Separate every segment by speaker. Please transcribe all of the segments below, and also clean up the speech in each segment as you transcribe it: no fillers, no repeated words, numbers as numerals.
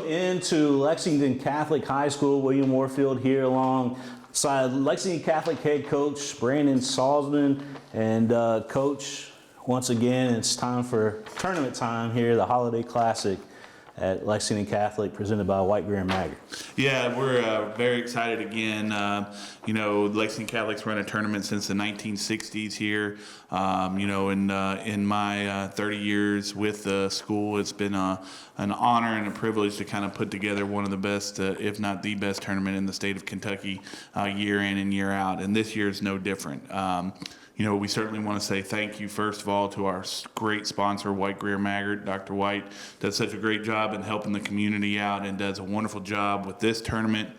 Speaker 1: into Lexington Catholic High School. William Warfield here alongside Lexington Catholic head coach Brandon Salzman. And coach, once again, it's time for tournament time here, the Holiday Classic at Lexington Catholic, presented by White Greer and Maggard.
Speaker 2: Yeah, we're very excited again. Lexington Catholic's run a tournament since the 1960s here. In my 30 years with the school, it's been an honor and a privilege to kind of put together one of the best, if not the best tournament in the state of Kentucky year in and year out. And this year is no different. We certainly want to say thank you, first of all, to our great sponsor, White Greer Maggard. Dr. White does such a great job in helping the community out and does a wonderful job with this tournament.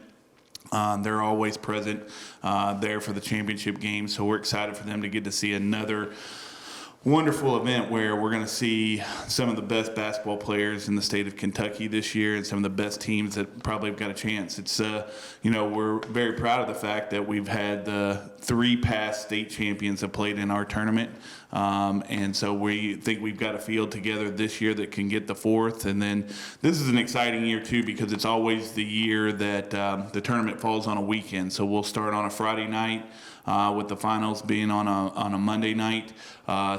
Speaker 2: They're always present there for the championship game, so we're excited for them to get to see another wonderful event where we're going to see some of the best basketball players in the state of Kentucky this year and some of the best teams that probably have got a chance. It's, we're very proud of the fact that we've had the 3 past state champions have played in our tournament. And so we think we've got a field together this year that can get the 4th. And then this is an exciting year too, because it's always the year that the tournament falls on a weekend. So we'll start on a Friday night with the finals being on a Monday night.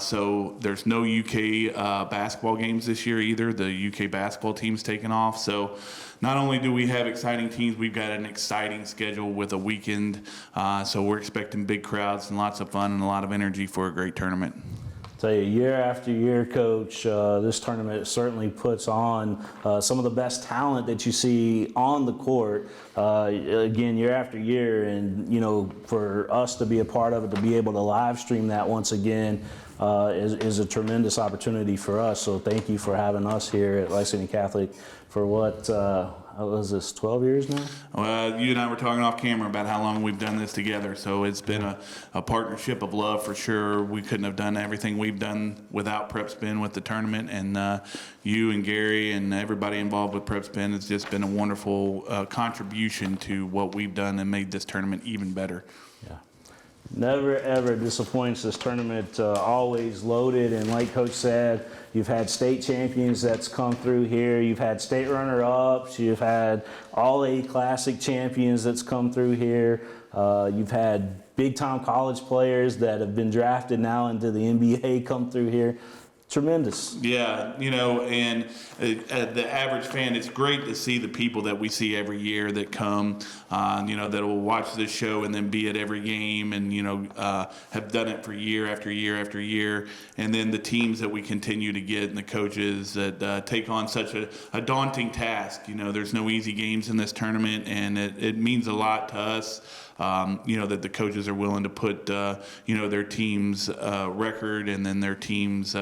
Speaker 2: So there's no UK basketball games this year either. The UK basketball team's taken off. So not only do we have exciting teams, we've got an exciting schedule with a weekend. So we're expecting big crowds and lots of fun and a lot of energy for a great tournament.
Speaker 1: Tell you, year after year, Coach, this tournament certainly puts on some of the best talent that you see on the court, again, year after year. And, for us to be a part of it, to be able to live stream that once again is a tremendous opportunity for us. So thank you for having us here at Lexington Catholic for what was this, 12 years now?
Speaker 2: Well, you and I were talking off camera about how long we've done this together, so it's been a partnership of love for sure. We couldn't have done everything we've done without PrepSpin with the tournament, and you and Gary and everybody involved with PrepSpin has just been a wonderful contribution to what we've done and made this tournament even better.
Speaker 1: Yeah. Never, ever disappoints this tournament, always loaded, and like Coach said, you've had state champions that's come through here, you've had state runner-ups, you've had all-A Classic champions that's come through here, you've had big-time college players that have been drafted now into the NBA come through here. Tremendous.
Speaker 2: Yeah, and the average fan, it's great to see the people that we see every year that come, that will watch this show and then be at every game and, have done it for year after year after year. And then the teams that we continue to get and the coaches that take on such a daunting task. There's no easy games in this tournament, and it means a lot to us. That the coaches are willing to put, their team's record and then their teams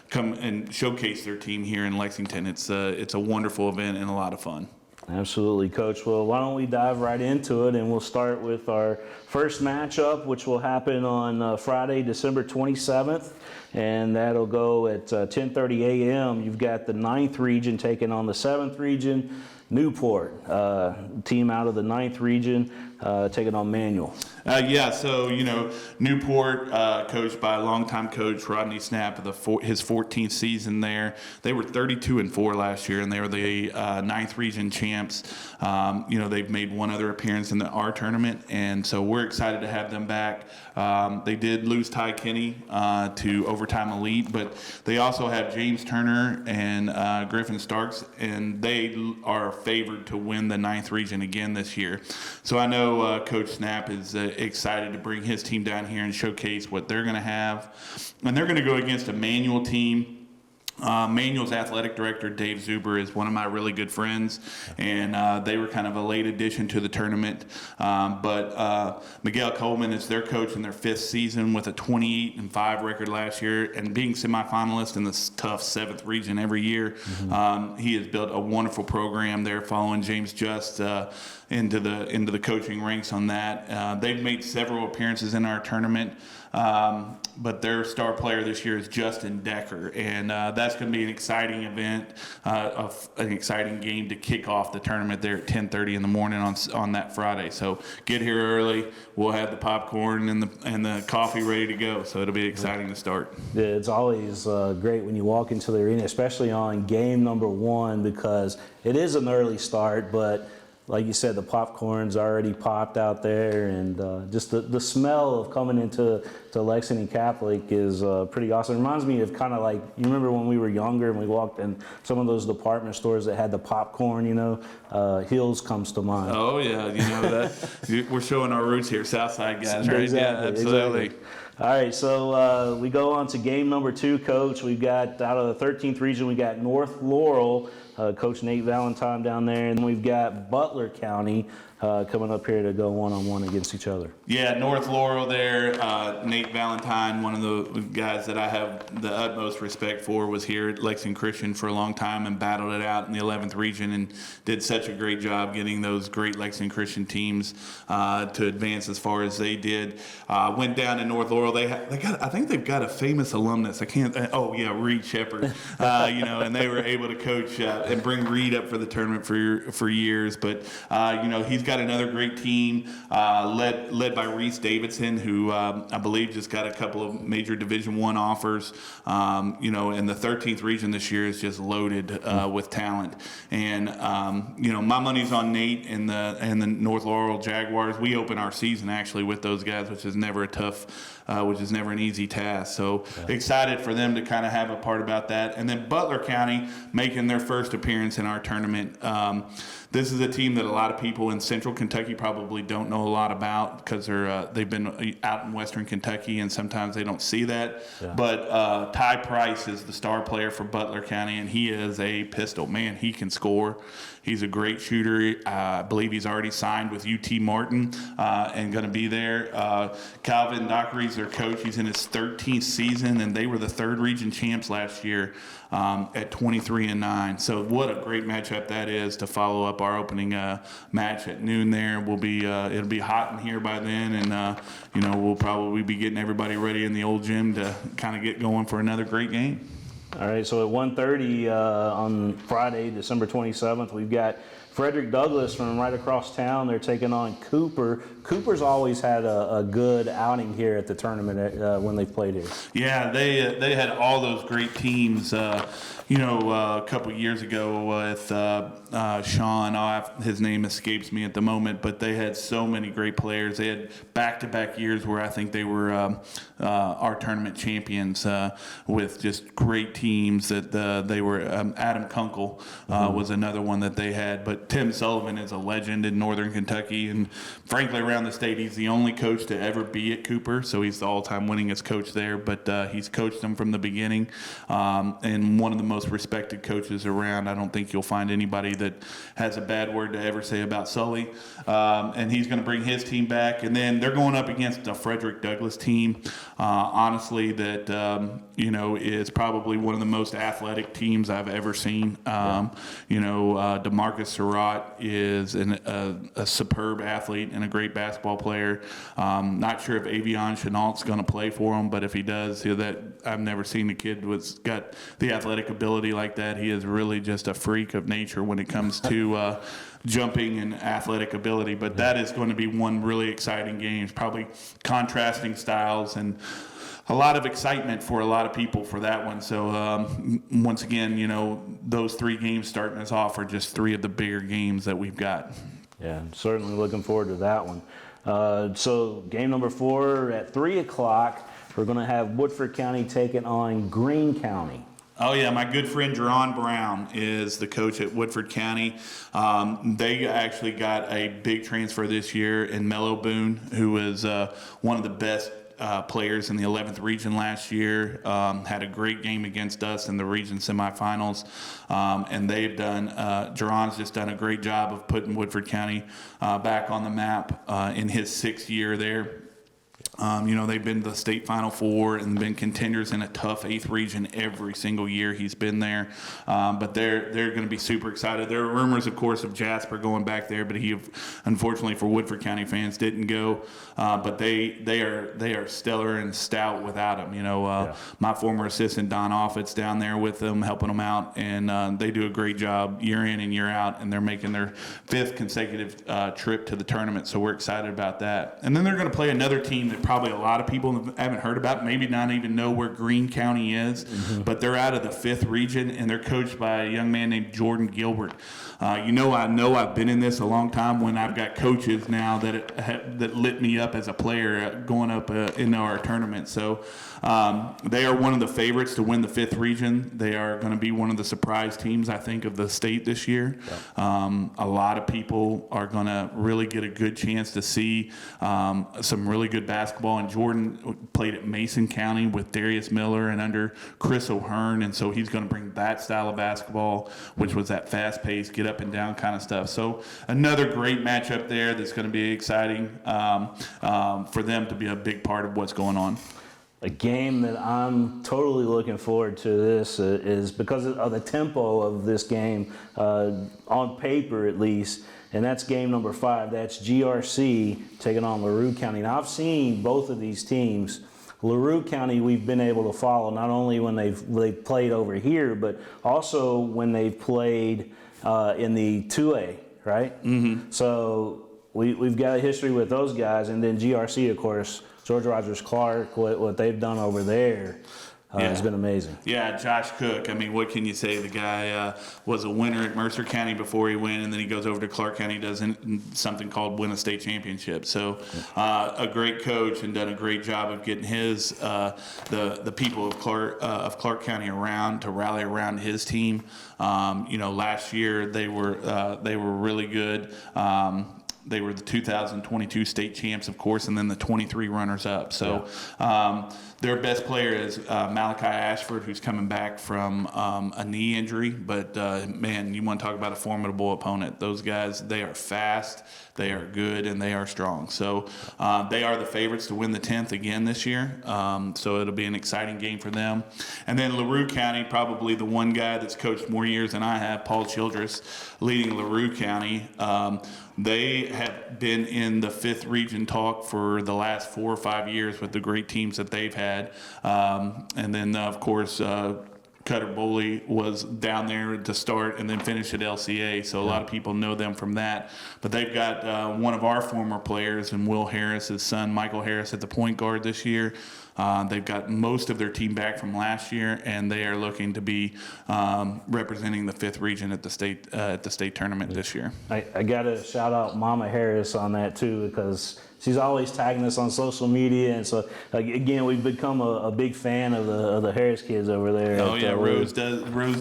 Speaker 2: come and showcase their team here in Lexington. It's a wonderful event and a lot of fun.
Speaker 1: Absolutely, Coach. Well, why don't we dive right into it, and we'll start with our first matchup, which will happen on Friday, December 27th, and that'll go at 10:30 a.m. You've got the 9th region taking on the 7th region. Newport, team out of the 9th region, taking on Manual.
Speaker 2: Newport, coached by a longtime coach, Rodney Snapp, his 14th season there. They were 32-4 last year, and they were the 9th region champs. They've made one other appearance in our tournament, and so we're excited to have them back. They did lose Ty Kinney to Overtime Elite, but they also have James Turner and Griffin Starks, and they are favored to win the 9th region again this year. So I know Coach Snapp is excited to bring his team down here and showcase what they're going to have. And they're going to go against a Manual team. Manual's athletic director, Dave Zuber, is one of my really good friends, and they were kind of a late addition to the tournament. But Miguel Coleman is their coach in their 5th season with a 28-5 record last year, and being semifinalist in this tough 7th region every year. He has built a wonderful program there, following James Just into the coaching ranks on that. They've made several appearances in our tournament. But their star player this year is Justin Decker, and that's that's going to be an exciting event, an exciting game to kick off the tournament there at 10:30 in the morning on that Friday. So get here early. We'll have the popcorn and the coffee ready to go. So it'll be exciting to start.
Speaker 1: Yeah, it's always great when you walk into the arena, especially on game number 1, because it is an early start, but like you said, the popcorn's already popped out there, and just the smell of coming into Lexington Catholic is pretty awesome. It reminds me of kind of like, you remember when we were younger and we walked in some of those department stores that had the popcorn, Hills comes to mind.
Speaker 2: Oh, yeah, that we're showing our roots here, Southside guys, right?
Speaker 1: Exactly,
Speaker 2: Yeah, absolutely.
Speaker 1: Exactly. All right, so we go on to game number 2, Coach. We've got, out of the 13th region, we got North Laurel, Coach Nate Valentine down there, and we've got Butler County coming up here to go one-on-one against each other.
Speaker 2: Yeah, North Laurel there. Nate Valentine, one of the guys that I have the utmost respect for, was here at Lexington Christian for a long time and battled it out in the 11th region and did such a great job getting those great Lexington Christian teams to advance as far as they did. Went down to North Laurel. I think they've got a famous alumnus. Reed Shepard. And they were able to coach and bring Reed up for the tournament for years. But he's got another great team led by Reese Davidson, who I believe just got a couple of major Division I offers. And the 13th region this year is just loaded with talent. And my money's on Nate and the North Laurel Jaguars. We open our season actually with those guys, which is never an easy task. So excited for them to kind of have a part about that. And then Butler County making their first appearance in our tournament. This is a team that a lot of people in Central Kentucky probably don't know a lot about because they've been out in Western Kentucky and sometimes they don't see that. Yeah. But Ty Price is the star player for Butler County, and he is a pistol. Man, he can score. He's a great shooter. I believe he's already signed with UT Martin and going to be there. Calvin Dockery's their coach. He's in his 13th season, and they were the 3rd region champs last year at 23-9. So what a great matchup that is to follow up our opening match at noon there. It'll be hot in here by then, and we'll probably be getting everybody ready in the old gym to kind of get going for another great game.
Speaker 1: All right, so at 1:30 on Friday, December 27th, we've got Frederick Douglass from right across town. They're taking on Cooper. Cooper's always had a good outing here at the tournament when they've played here.
Speaker 2: Yeah, they had all those great teams. A couple years ago with Sean, his name escapes me at the moment, but they had so many great players. They had back-to-back years where I think they were our tournament champions with just great teams that they were. Adam Kunkel was another one that they had, but Tim Sullivan is a legend in Northern Kentucky, and frankly around the state, he's the only coach to ever be at Cooper, so he's the all-time winningest coach there, but he's coached them from the beginning, and one of the most respected coaches around. I don't think you'll find anybody that has a bad word to ever say about Sully, and he's going to bring his team back, and then they're going up against a Frederick Douglass team, honestly, that is probably one of the most athletic teams I've ever seen. DeMarcus Surratt is a superb athlete and a great basketball player. Not sure if Avion Chenault's going to play for him, but if he does, I've never seen a kid who's got the athletic ability like that. He is really just a freak of nature when it comes to jumping and athletic ability. But that is going to be one really exciting game. It's probably contrasting styles and a lot of excitement for a lot of people for that one. So once again, those 3 games starting us off are just 3 of the bigger games that we've got.
Speaker 1: Yeah, certainly looking forward to that one. So game number 4 at 3 o'clock, we're going to have Woodford County taking on Greene County.
Speaker 2: Oh, yeah, my good friend Jerron Brown is the coach at Woodford County. They actually got a big transfer this year in Mello Boone, who was one of the best players in the 11th region last year, had a great game against us in the region semifinals, and they've Jerron's just done a great job of putting Woodford County back on the map in his 6th year there. They've been to the state Final Four and been contenders in a tough 8th region every single year he's been there. But they're going to be super excited. There are rumors, of course, of Jasper going back there, but he, unfortunately for Woodford County fans, didn't go. But they are stellar and stout without him. My former assistant Don Offit's down there with them, helping them out, and they do a great job year in and year out. And they're making their 5th consecutive trip to the tournament, so we're excited about that. And then they're going to play another team that probably a lot of people haven't heard about, maybe not even know where Greene County is, but they're out of the 5th region, and they're coached by a young man named Jordan Gilbert. I know I've been in this a long time when I've got coaches now that lit me up as a player going up into our tournament. So they are one of the favorites to win the 5th region. They are going to be one of the surprise teams, I think, of the state this year. Yeah. A lot of people are going to really get a good chance to see some really good basketball. And Jordan played at Mason County with Darius Miller and under Chris O'Hearn, and so he's going to bring that style of basketball, which was that fast-paced, get up and down kind of stuff. So another great matchup there that's going to be exciting for them to be a big part of what's going on.
Speaker 1: A game that I'm totally looking forward to this is because of the tempo of this game, on paper at least, and that's game number 5. That's GRC taking on LaRue County. Now, I've seen both of these teams. LaRue County we've been able to follow not only when they've played over here, but also when they've played in the 2A, right? Mm-hmm. So we've got a history with those guys, and then GRC, of course, George Rogers Clark, what they've done over there has been amazing. Yeah,
Speaker 2: Josh Cook. I mean, what can you say? The guy was a winner at Mercer County before he went, and then he goes over to Clark County, does something called win a state championship. So a great coach and done a great job of getting his the people of Clark County around to rally around his team. Last year they were really good. They were the 2022 state champs, of course, and then the 23 runners-up. So their best player is Malachi Ashford, who's coming back from a knee injury. But, man, you want to talk about a formidable opponent. Those guys, they are fast, they are good, and they are strong. So they are the favorites to win the 10th again this year. So it'll be an exciting game for them. And then LaRue County, probably the one guy that's coached more years than I have, Paul Childress, leading LaRue County. They have been in the 5th region talk for the last 4 or 5 years with the great teams that they've had. And then, of course, Cutter Boley was down there to start and then finish at LCA, so a lot of people know them from that. But they've got one of our former players, and Will Harris, his son Michael Harris, at the point guard this year. They've got most of their team back from last year, and they are looking to be representing the 5th region at the state tournament this year.
Speaker 1: I got to shout out Mama Harris on that too, because she's always tagging us on social media, and so again, we've become a big fan of the Harris kids over there.
Speaker 2: Oh yeah, Rose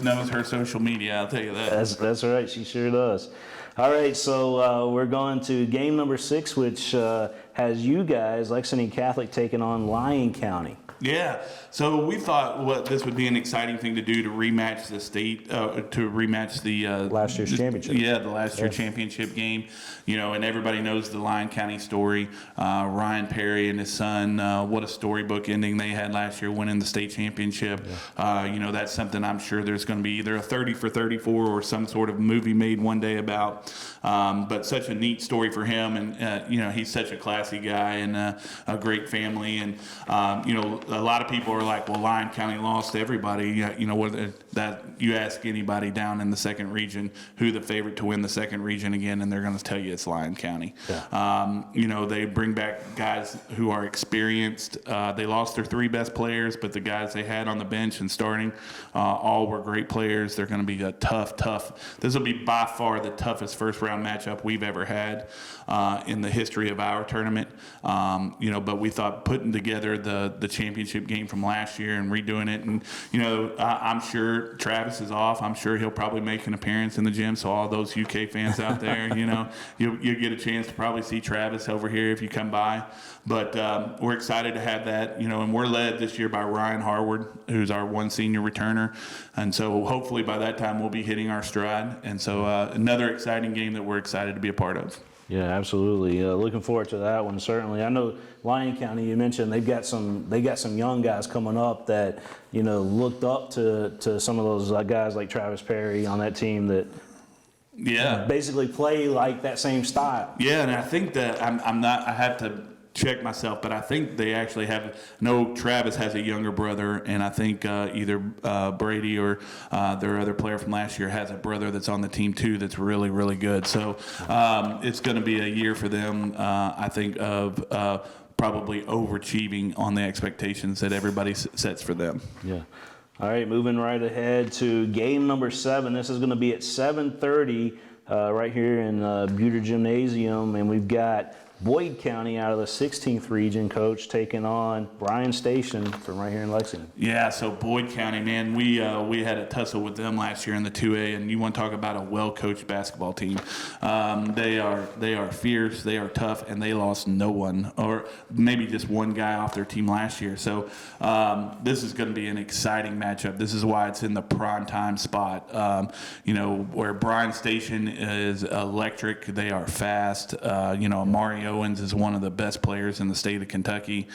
Speaker 2: knows her social media. I'll tell you that.
Speaker 1: That's right, she sure does. All right, so we're going to game number 6, which has you guys, Lexington Catholic, taking on Lyon County.
Speaker 2: Yeah, so we thought this would be an exciting thing to do to rematch the state, to rematch the
Speaker 1: last year's championship.
Speaker 2: Yeah, the last year championship game. And everybody knows the Lyon County story. Ryan Perry and his son, what a storybook ending they had last year, winning the state championship. Yeah. That's something I'm sure there's going to be either a 30 for 34 or some sort of movie made one day about. But such a neat story for him, and he's such a classy guy and a great family, and a lot of people are like, well, Lyon County lost everybody. That you ask anybody down in the 2nd region who the favorite to win the 2nd region again, and they're going to tell you it's Lyon County. Yeah. They bring back guys who are experienced. They lost their 3 best players, but the guys they had on the bench and starting all were great players. They're going to be a tough. This will be by far the toughest first-round matchup we've ever had in the history of our tournament. But we thought putting together the championship game from last year and redoing it, and I'm sure Travis is off. I'm sure he'll probably make an appearance in the gym. So all those UK fans out there, you'll get a chance to probably see Travis over here if you come by. But we're excited to have that, and we're led this year by Ryan Harward, who's our one senior returner. And so hopefully by that time we'll be hitting our stride. And so another exciting game that we're excited to be a part of.
Speaker 1: Yeah, absolutely. Looking forward to that one. Certainly, I know Lyon County. You mentioned they got some young guys coming up that looked up to some of those guys like Travis Perry on that team that basically play like that same style.
Speaker 2: Yeah, and I think that I'm not. I have to check myself, but I think they actually have. No, Travis has a younger brother, and I think either Brady or their other player from last year has a brother that's on the team too. That's really, really good. So it's going to be a year for them. I think of probably overachieving on the expectations that everybody sets for them.
Speaker 1: Yeah. All right, moving right ahead to game number 7. This is going to be at 7:30 right here in Buter Gymnasium, and we've got Boyd County out of the 16th region, Coach, taking on Bryan Station from right here in Lexington.
Speaker 2: Yeah, so Boyd County, man, we had a tussle with them last year in the 2A, and you want to talk about a well-coached basketball team. They are fierce, they are tough, and they lost no one, or maybe just one guy off their team last year. So this is going to be an exciting matchup. This is why it's in the prime time spot. Where Bryan Station is electric, they are fast. Mario Owens is one of the best players in the state of Kentucky.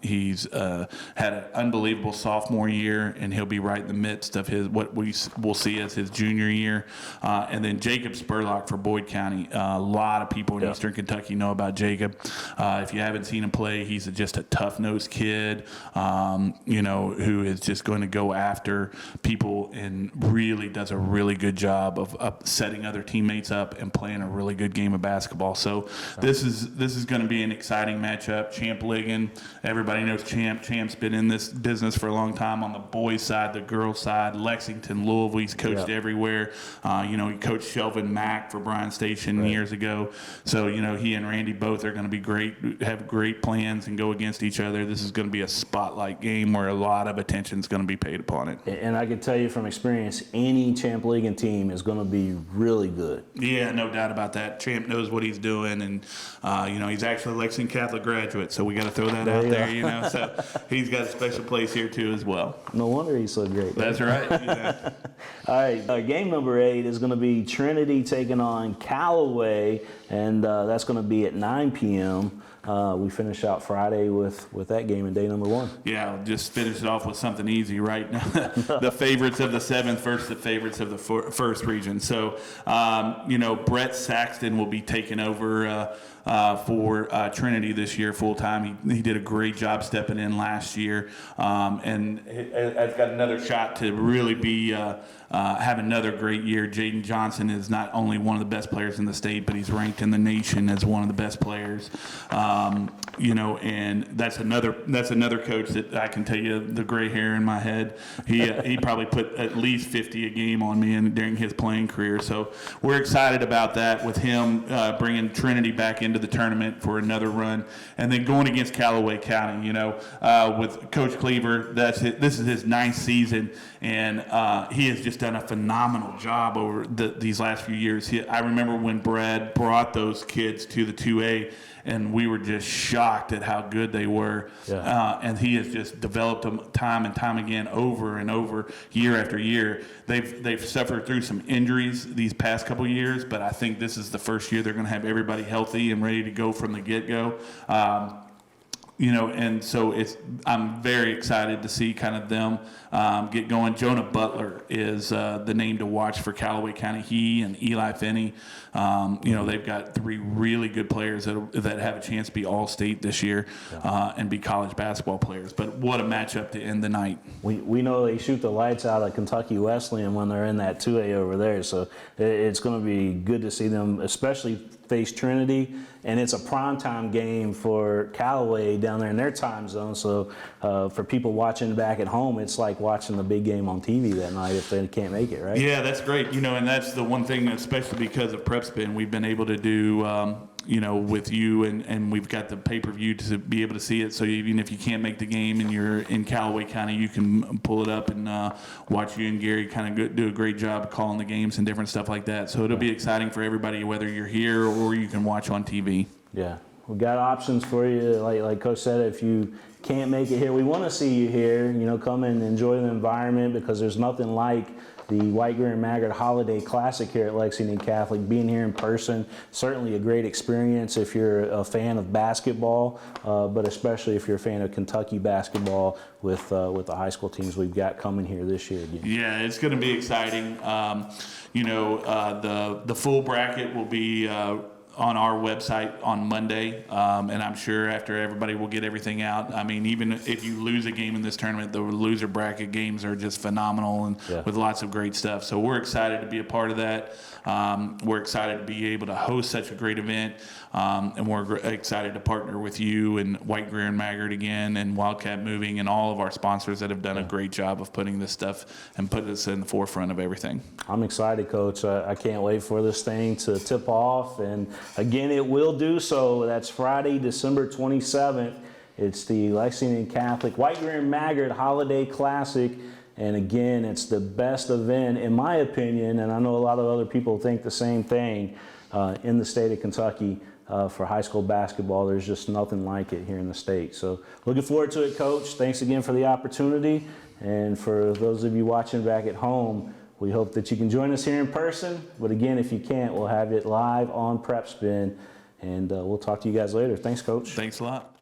Speaker 2: He's had an unbelievable sophomore year, and he'll be right in the midst of what we will see as his junior year. And then Jacob Spurlock for Boyd County. A lot of people in Eastern Kentucky know about Jacob. If you haven't seen him play, he's just a tough-nosed kid, who is just going to go after people and really does a really good job of setting other teammates up and playing a really good game of basketball. So this is going to be an exciting matchup. Champ Ligon, everybody knows Champ. Champ's been in this business for a long time on the boys' side, the girls' side. Lexington, Louisville, he's coached everywhere. He coached Shelvin Mack for Bryan Station years ago. So he and Randy both are going to be great, have great plans, and go against each other. This is going to be a spotlight game where a lot of attention is going to be paid upon it.
Speaker 1: And I can tell you from experience, any Champ Ligon team is going to be really good.
Speaker 2: Yeah, no doubt about that. Champ knows what he's doing, and he's actually a Lexington Catholic graduate, so we got to throw that out there. So he's got a special place here too as well.
Speaker 1: No wonder he's so great.
Speaker 2: That's right.
Speaker 1: All right, game number 8 is going to be Trinity taking on Callaway, and that's going to be at 9 p.m. We finish out Friday with that game in day number 1.
Speaker 2: Yeah, I'll just finish it off with something easy, right? The favorites of the 7th versus the favorites of the 1st region. So, Brett Saxton will be taking over for Trinity this year full time. He did a great job stepping in last year, and has got another shot to really be have another great year. Jaden Johnson is not only one of the best players in the state, but he's ranked in the nation as one of the best players. And that's another coach that I can tell you, the gray hair in my head, he probably put at least 50 a game on me during his playing career. So we're excited about that with him bringing Trinity back into the tournament for another run, and then going against Callaway County. With Coach Cleaver, this is his 9th season, and he has just done a phenomenal job over these last few years. I remember when Brad brought those kids to the 2A, and we were just shocked at how good they were. And he has just developed them time and time again, over and over, year after year. They've suffered through some injuries these past couple years, but I think this is the first year they're going to have everybody healthy and ready to go from the get-go. And so I'm very excited to see kind of them get going. Jonah Butler is the name to watch for Callaway County. He and Eli Finney, they've got 3 really good players that have a chance to be all-state this year and be college basketball players. But what a matchup to end the night.
Speaker 1: We know they shoot the lights out of Kentucky Wesleyan when they're in that 2A over there, so it's going to be good to see them, especially face Trinity, and it's a primetime game for Callaway down there in their time zone. So for people watching back at home, it's like watching the big game on TV that night if they can't make it, right?
Speaker 2: Yeah, that's great. And that's the one thing, especially because of PrepSpin, we've been able to do, with you, and we've got the pay-per-view to be able to see it. So even if you can't make the game and you're in Callaway County, you can pull it up and watch you and Gary kind of do a great job of calling the games and different stuff like that. So it'll be exciting for everybody, whether you're here or you can watch on TV.
Speaker 1: Yeah, we've got options for you. Like Coach said, if you can't make it here, we want to see you here. Come and enjoy the environment, because there's nothing like the White Greer and Maggard Holiday Classic here at Lexington Catholic. Being here in person, certainly a great experience if you're a fan of basketball, but especially if you're a fan of Kentucky basketball with the high school teams we've got coming here this year again.
Speaker 2: Yeah, it's going to be exciting. The full bracket will be on our website on Monday, and I'm sure after everybody will get everything out. I mean, even if you lose a game in this tournament, the loser bracket games are just phenomenal and with lots of great stuff. So we're excited to be a part of that. We're excited to be able to host such a great event, and we're excited to partner with you and White Greer and Maggard again, and Wildcat Moving, and all of our sponsors that have done a great job of putting this stuff and put us in the forefront of everything.
Speaker 1: I'm excited, Coach. I can't wait for this thing to tip off, and again, it will do so. That's Friday, December 27th. It's the Lexington Catholic White Greer and Maggard Holiday Classic. And again, it's the best event, in my opinion, and I know a lot of other people think the same thing, in the state of Kentucky for high school basketball. There's just nothing like it here in the state. So looking forward to it, Coach. Thanks again for the opportunity. And for those of you watching back at home, we hope that you can join us here in person. But again, if you can't, we'll have it live on PrepSpin. And we'll talk to you guys later. Thanks, Coach.
Speaker 2: Thanks a lot.